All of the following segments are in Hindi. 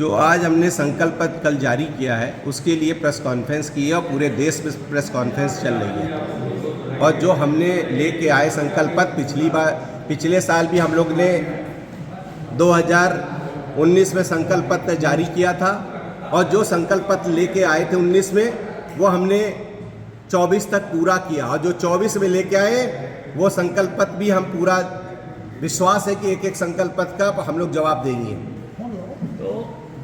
जो आज हमने संकल्प पत्र कल जारी किया है उसके लिए प्रेस कॉन्फ्रेंस की है और पूरे देश में प्रेस कॉन्फ्रेंस चल रही है। और जो हमने लेके आए संकल्प पत्र पिछले साल भी हम लोग ने 2019 में संकल्प पत्र जारी किया था और जो संकल्प पत्र लेके आए थे 19 में वो हमने 24 तक पूरा किया और जो 24 में लेके आए वो संकल्प पत्र भी हम पूरा विश्वास है कि एक एक संकल्प पत्र का हम लोग जवाब देंगे। तो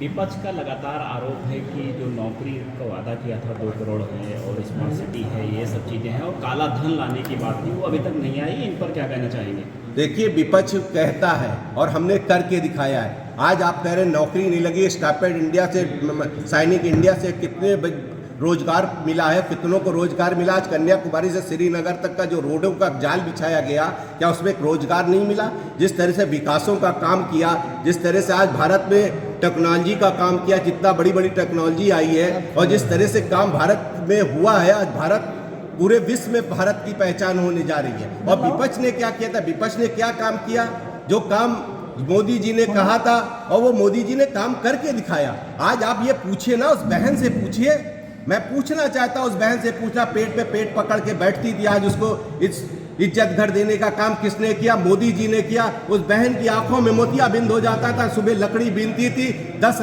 विपक्ष का लगातार आरोप है कि जो नौकरी का वादा किया था 2 करोड़ है और स्मार्ट सिटी है, ये सब चीज़ें हैं और काला धन लाने की बात थी वो अभी तक नहीं आई। इन पर क्या कहना चाहेंगे? देखिए, विपक्ष कहता है और हमने करके दिखाया है। आज आप कह रहे हैं नौकरी नहीं लगी, स्टाइपेंड इंडिया से, सैनिक इंडिया से कितने रोजगार मिला है, कितनों को रोजगार मिला। आज कन्याकुमारी से श्रीनगर तक का जो रोडों का जाल बिछाया गया, क्या उसमें एक रोजगार नहीं मिला? जिस तरह से विकासों का काम किया, जिस तरह से आज भारत में टेक्नोलॉजी का काम किया, जितना बड़ी बड़ी टेक्नोलॉजी आई है और जिस तरह से काम भारत में हुआ है, आज भारत पूरे विश्व में भारत की पहचान होने जा रही है। और विपक्ष ने क्या किया था? विपक्ष ने क्या काम किया? जो काम मोदी जी ने कहा था और वो मोदी जी ने काम करके दिखाया। आज आप ये पूछिए ना, उस बहन से पूछिए, मैं पूछना चाहता हूँ उस बहन से पूछना, पेट पे पेट पकड़ के बैठती थी, आज उसको इज्जत घर देने का काम किसने किया? मोदी जी ने किया। उस बहन की आंखों में मोतियाबिंद हो जाता था, सुबह लकड़ी बीनती थी। 10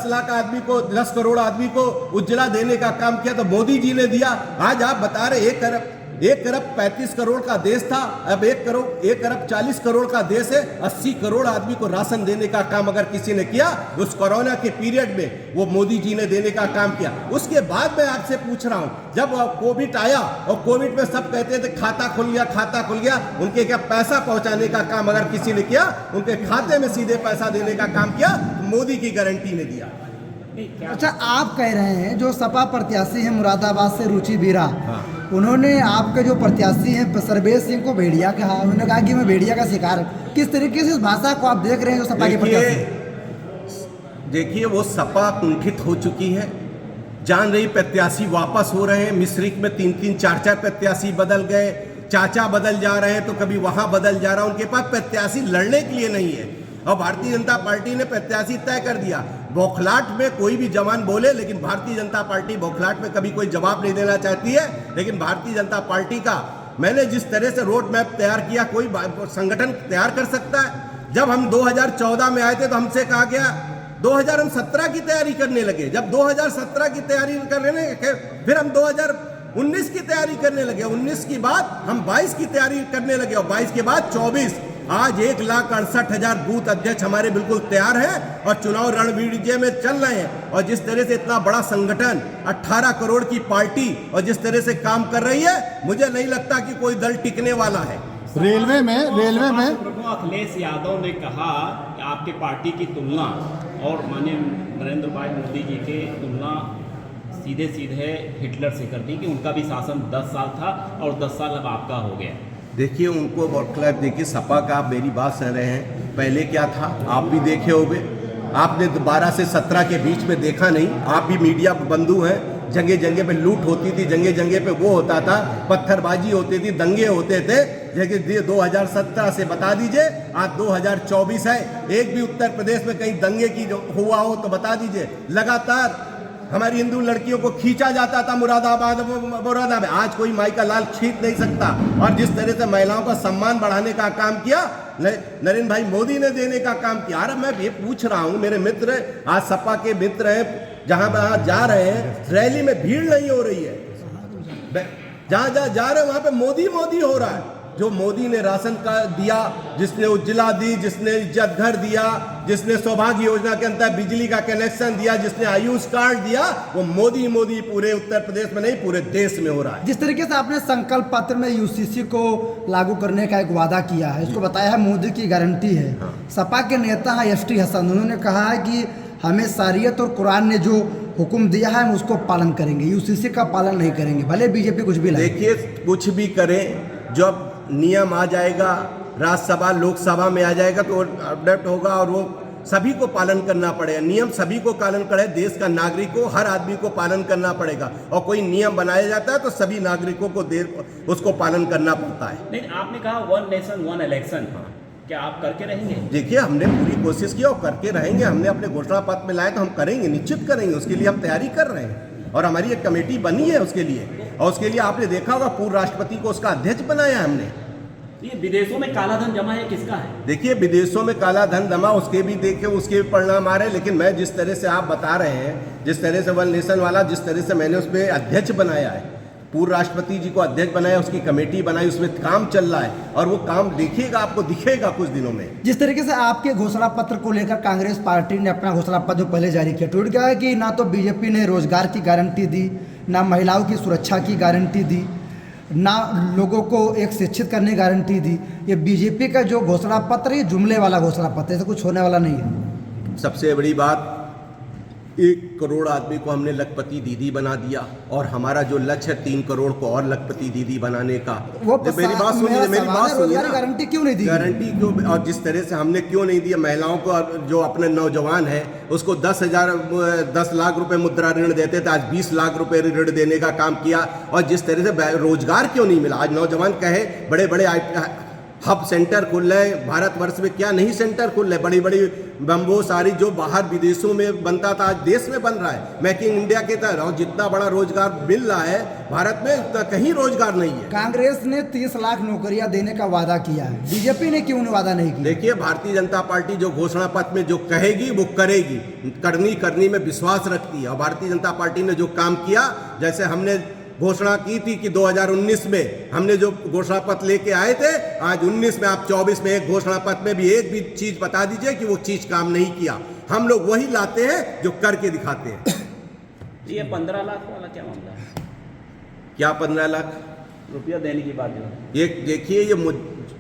लाख आदमी को, 10 करोड़ आदमी को उज्ज्वला देने का काम किया तो मोदी जी ने दिया। आज आप बता रहे 1 अरब 35 करोड़ का देश था, अब 1 अरब 40 करोड़ का देश है। 80 करोड़ आदमी को राशन देने का काम अगर किसी ने किया उस कोरोना के पीरियड में, वो मोदी जी ने देने का काम किया। उसके बाद मैं आपसे पूछ रहा हूं, जब कोविड आया और कोविड में सब कहते थे खाता खुल गया, खाता खुल गया, उनके क्या पैसा पहुंचाने का काम अगर किसी ने किया, उनके खाते में सीधे पैसा देने का काम किया, मोदी की गारंटी ने दिया। अच्छा, आप कह रहे हैं जो सपा प्रत्याशी है मुरादाबाद से रुचि बीरा, उन्होंने आपके जो प्रत्याशी हैं सर्वेश सिंह को भेड़िया कहा। उन्होंने कहा कि मैं भेड़िया का शिकार हूं। किस तरीके से इस भाषा को आप देख रहे हैं जो सपा के प्रत्याशी? देखिए, वो सपा कुंठित हो चुकी है, जान रही प्रत्याशी वापस हो रहे हैं। मिश्रिक में 3-3, 4-4 प्रत्याशी बदल गए, चाचा बदल जा रहे हैं तो कभी वहां बदल जा रहा है। उनके पास प्रत्याशी लड़ने के लिए नहीं है और भारतीय जनता पार्टी ने प्रत्याशी तय कर दिया। बौखलाट में कोई भी जवान बोले, लेकिन भारतीय जनता पार्टी बौखलाट में कभी कोई जवाब नहीं देना चाहती है। लेकिन भारतीय जनता पार्टी का मैंने जिस तरह से रोड मैप तैयार किया, कोई संगठन तैयार कर सकता है? जब हम 2014 में आए थे तो हमसे कहा गया 2017 की तैयारी करने लगे। जब 2017 की तैयारी करने लगे, फिर हम 2019 की तैयारी करने लगे। 19 की बाद हम 22 की तैयारी करने लगे और 22 के बाद 24। आज 1,68,000 बूथ अध्यक्ष हमारे बिल्कुल तैयार हैं और चुनाव रणनीति में चल रहे हैं। और जिस तरह से इतना बड़ा संगठन, 18 करोड़ की पार्टी और जिस तरह से काम कर रही है, मुझे नहीं लगता कि कोई दल टिकने वाला है। रेलवे में प्रमुख अखिलेश यादव ने कहा कि आपके पार्टी की तुलना और माननीय नरेंद्र भाई मोदी जी के तुलना सीधे हिटलर से कर दी कि उनका भी शासन 10 साल था और 10 साल अब आपका हो गया। देखिए, उनको बौखलाहट, देखिए सपा का आप मेरी बात सुन रहे हैं, पहले क्या था आप भी देखे होंगे। आपने 12 से 17 के बीच में देखा नहीं, आप भी मीडिया बंधु हैं। जगह जगह पे लूट होती थी, जगह जगह पे वो होता था, पत्थरबाजी होती थी, दंगे होते थे। जगह 2017 से बता दीजिए, आज 2024 है, एक भी उत्तर प्रदेश में कहीं दंगे की हुआ हो तो बता दीजिए। लगातार हमारी हिंदू लड़कियों को खींचा जाता था मुरादाबाद। आज कोई माई का लाल खींच नहीं सकता। और जिस तरह से महिलाओं का सम्मान बढ़ाने का काम किया नरेंद्र भाई मोदी ने देने का काम किया। अरे मैं ये पूछ रहा हूँ, मेरे मित्र आज सपा के मित्र हैं, जहां पर जा रहे हैं रैली में भीड़ नहीं हो रही है, जहां जा रहे हैं वहां पे मोदी हो रहा है। जो मोदी ने राशन का दिया, जिसने उज्ज्वला दी, जिसने इज्जत घर दिया, जिसने सौभाग्य योजना के अंतर्गत बिजली का कनेक्शन दिया, जिसने आयुष कार्ड दिया, वो मोदी पूरे उत्तर प्रदेश में नहीं पूरे देश में हो रहा है। जिस तरीके से आपने संकल्प पत्र में यूसीसी को लागू करने का एक वादा किया है, इसको बताया है मोदी की गारंटी है। सपा के नेता हैं एसटी हसन, उन्होंने कहा है कि हमें शरीयत और कुरान ने जो हुक्म दिया है हम उसको पालन करेंगे, यूसीसी का पालन नहीं करेंगे, भले बीजेपी कुछ भी लाए। देखिए, कुछ भी करें, जब नियम आ जाएगा, राज्यसभा लोकसभा में आ जाएगा तो अपडेट होगा और वो सभी को पालन करना पड़ेगा। नियम सभी को पालन करे, देश का नागरिक को, हर आदमी को पालन करना पड़ेगा। और कोई नियम बनाया जाता है तो सभी नागरिकों को उसको पालन करना पड़ता है। नहीं, आपने कहा 1 नेशन 1 इलेक्शन, क्या आप करके रहेंगे? देखिए, हमने पूरी कोशिश की और करके रहेंगे। हमने अपने घोषणा पत्र में लाए तो हम करेंगे, निश्चित करेंगे। उसके लिए हम तैयारी कर रहे हैं और हमारी एक कमेटी बनी है उसके लिए। और उसके लिए आपने देखा होगा पूर्व राष्ट्रपति को उसका अध्यक्ष बनाया है हमने। ये विदेशों में काला धन जमा है, किसका है? देखिए, विदेशों में काला धन जमा, उसके भी देखे, उसके भी परिणाम आ रहे हैं। लेकिन मैं जिस तरह से आप बता रहे हैं, जिस तरह से वन नेशन वाला, जिस तरह से मैंने उसमें अध्यक्ष बनाया है, पूर्व राष्ट्रपति जी को अध्यक्ष बनाया, उसकी कमेटी बनाई, उसमें काम चल रहा है और वो काम देखिएगा, आपको दिखेगा कुछ दिनों में। जिस तरीके से आपके घोषणा पत्र को लेकर कांग्रेस पार्टी ने अपना घोषणा पत्र पहले जारी किया, टूट गया है कि ना तो बीजेपी ने रोजगार की गारंटी दी, ना महिलाओं की सुरक्षा की गारंटी दी, ना लोगों को एक शिक्षित करने की गारंटी दी। ये बीजेपी का जो घोषणा पत्र, ये जुमले वाला घोषणा पत्र, ऐसा कुछ होने वाला नहीं है। सबसे बड़ी बात, 1 करोड़ आदमी को हमने लखपति दीदी बना दिया और हमारा जो लक्ष्य है 3 करोड़ को और लखपति दीदी बनाने का। मेरी बात सुनिए, रोजगार गारंटी क्यों नहीं दी? गारंटी क्यों? और जिस तरह से हमने क्यों नहीं दिया, महिलाओं को, जो अपने नौजवान है उसको 10 लाख रुपए मुद्रा ऋण देते थे, आज 20 लाख रुपए ऋण देने का काम किया। और जिस तरह से रोजगार क्यों नहीं मिला, आज नौजवान कहे बड़े बड़े हब सेंटर खुल रहे हैं भारतवर्ष में, क्या नहीं सेंटर खुल रहे, बड़ी बड़ी बम्बो सारी जो बाहर विदेशों में बनता था आज देश में बन रहा है, मेकिंग इंडिया के तहत। और जितना बड़ा रोजगार मिल रहा है भारत में, उतना कहीं रोजगार नहीं है। कांग्रेस ने 30 लाख नौकरियां देने का वादा किया है, बीजेपी ने क्यों वादा नहीं किया? देखिए, भारतीय जनता पार्टी जो घोषणा पत्र में जो कहेगी वो करेगी, करनी में विश्वास रखती है। और भारतीय जनता पार्टी ने जो काम किया, जैसे हमने घोषणा की थी कि 2019 में हमने जो घोषणा पत्र लेके आए थे, आज 19 में, आप 24 में एक घोषणा पत्र में भी एक भी चीज बता दीजिए कि वो चीज काम नहीं किया। हम लोग वही लाते हैं जो करके दिखाते हैं। ये 15 लाख वाला क्या मामला है? क्या 15 लाख रुपया देने की बात जो है, ये देखिए, ये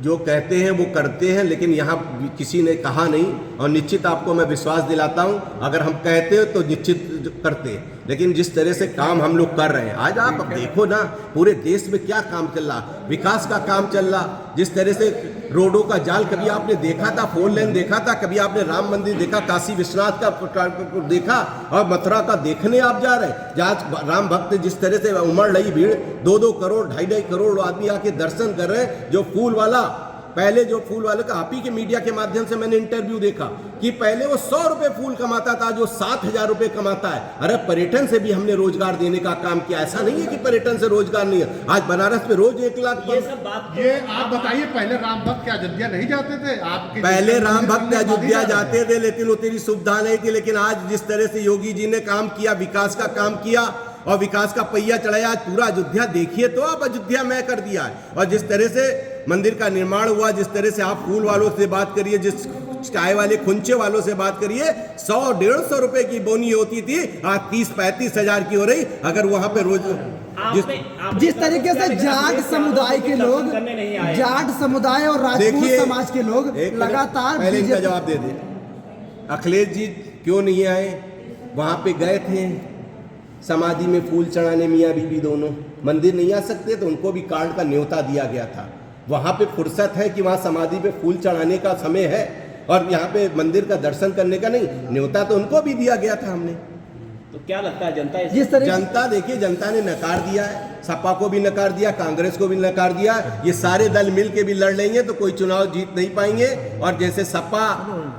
जो कहते हैं वो करते हैं, लेकिन यहाँ किसी ने कहा नहीं। और निश्चित आपको मैं विश्वास दिलाता हूँ, अगर हम कहते हैं तो निश्चित करते हैं। लेकिन जिस तरह से काम हम लोग कर रहे हैं, आज आप देखो ना, पूरे देश में क्या काम चल रहा, विकास का काम चल रहा। जिस तरह से रोडों का जाल, कभी आपने देखा था 4 लेन देखा था, कभी आपने राम मंदिर देखा, काशी विश्वनाथ का देखा, और मथुरा का देखने आप जा रहे हैं। जहाँ राम भक्त जिस तरह से उमड़ रही भीड़, 2-2 करोड़ 2.5 करोड़ आदमी आके दर्शन कर रहे हैं। जो फूल वाला, पहले जो फूल वाले का आप ही के मीडिया के माध्यम से मैंने इंटरव्यू देखा कि पहले वो 100 रुपए फूल कमाता था, जो 7,000 रुपए कमाता है। अरे पर्यटन से भी हमने रोजगार देने का काम किया, ऐसा नहीं है कि पर्यटन से रोजगार नहीं है। आज बनारस में रोज 1 लाख। ये सब बात, ये आप बताइए, पहले राम भक्त क्या अयोध्या नहीं जाते थे? आपके पहले राम भक्त अयोध्या जाते थे, लेकिन उतनी सुविधा नहीं थी। लेकिन आज जिस तरह से योगी जी ने काम किया, विकास का काम किया और विकास का पहिया चढ़ाया, आज पूरा अयोध्या देखिए तो आप अयोध्या में कर दिया है। और जिस तरह से मंदिर का निर्माण हुआ, जिस तरह से आप फूल वालों से बात करिए, जिस चाय वाले खुंचे वालों से बात करिए, 100-150 रुपए की बोनी होती थी, आज 30-35 हजार की हो रही। अगर वहां पे रोज जिस तरीके से जाट समुदाय के लोग, जाट समुदाय और राजपूत समाज के लोग लगातार, पहले इनका जवाब दे दे, अखिलेश जी क्यों नहीं आए? वहां पे गए थे समाधि में फूल चढ़ाने, मियाँ बीबी दोनों। मंदिर नहीं आ सकते तो उनको भी कार्ड का न्योता दिया गया था। वहाँ पे फुर्सत है कि वहाँ समाधि पे फूल चढ़ाने का समय है और यहाँ पे मंदिर का दर्शन करने का नहीं। न्योता तो उनको भी दिया गया था हमने। तो क्या लगता है जनता जिस तरह जनता, देखिए, जनता ने नकार दिया है, सपा को भी नकार दिया, कांग्रेस को भी नकार दिया। ये सारे दल मिल के भी लड़ लेंगे तो कोई चुनाव जीत नहीं पाएंगे। और जैसे सपा,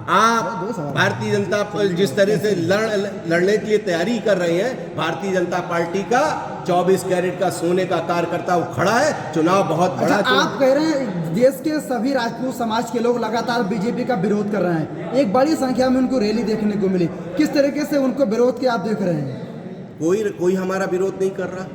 आप, भारतीय जनता जिस तरह से लड़ने के लिए तैयारी कर रहे हैं, भारतीय जनता पार्टी का 24 कैरेट का सोने का कार्यकर्ता वो खड़ा है। चुनाव बहुत बड़ा। आप कह रहे हैं देश के सभी राजपूत समाज के लोग लगातार बीजेपी का विरोध कर रहे हैं, एक बड़ी संख्या में उनको रैली देखने को मिली, किस तरीके से उनको विरोध के आप देख रहे हैं? कोई हमारा विरोध नहीं कर रहा।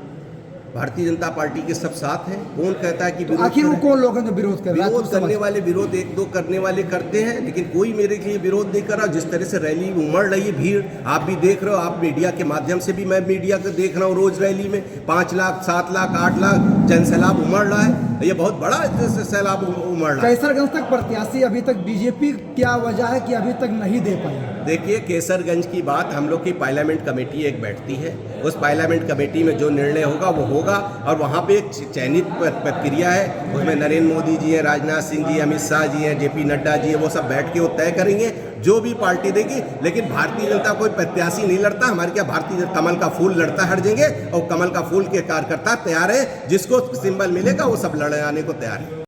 भारतीय जनता पार्टी के सब साथ हैं। कौन कहता है कि तो आखिर वो कौन लोग हैं जो विरोध कर रहे हैं? विरोध करने वाले, विरोध 1-2 करने वाले करते हैं, लेकिन कोई मेरे लिए विरोध नहीं कर रहा। जिस तरह से रैली उमड़ रही है, भीड़ आप भी देख रहे हो, आप मीडिया के माध्यम से भी, मैं मीडिया को देख रहा हूँ, रोज रैली में 5 लाख 7 लाख 8 लाख जनसैलाब उमड़ रहा है। ये बहुत बड़ा सैलाब उमड़ रहा है। कैसरगंज तक प्रत्याशी अभी तक बीजेपी, क्या वजह है कि अभी तक नहीं दे पाई? देखिए, केसरगंज की बात, हम लोग की पार्लियामेंट कमेटी एक बैठती है, उस पार्लियामेंट कमेटी में जो निर्णय होगा वो होगा। और वहाँ पे एक चयनित प्रक्रिया है, उसमें नरेंद्र मोदी जी हैं, राजनाथ सिंह जी, अमित शाह जी हैं, JP नड्डा जी हैं, वो सब बैठ के वो तय करेंगे जो भी पार्टी देगी। लेकिन भारतीय जनता कोई प्रत्याशी नहीं लड़ता, हमारे क्या भारतीय कमल का फूल लड़ता हर जगह, और कमल का फूल के कार्यकर्ता तैयार है, जिसको सिंबल मिलेगा वो सब लड़ाने को तैयार है।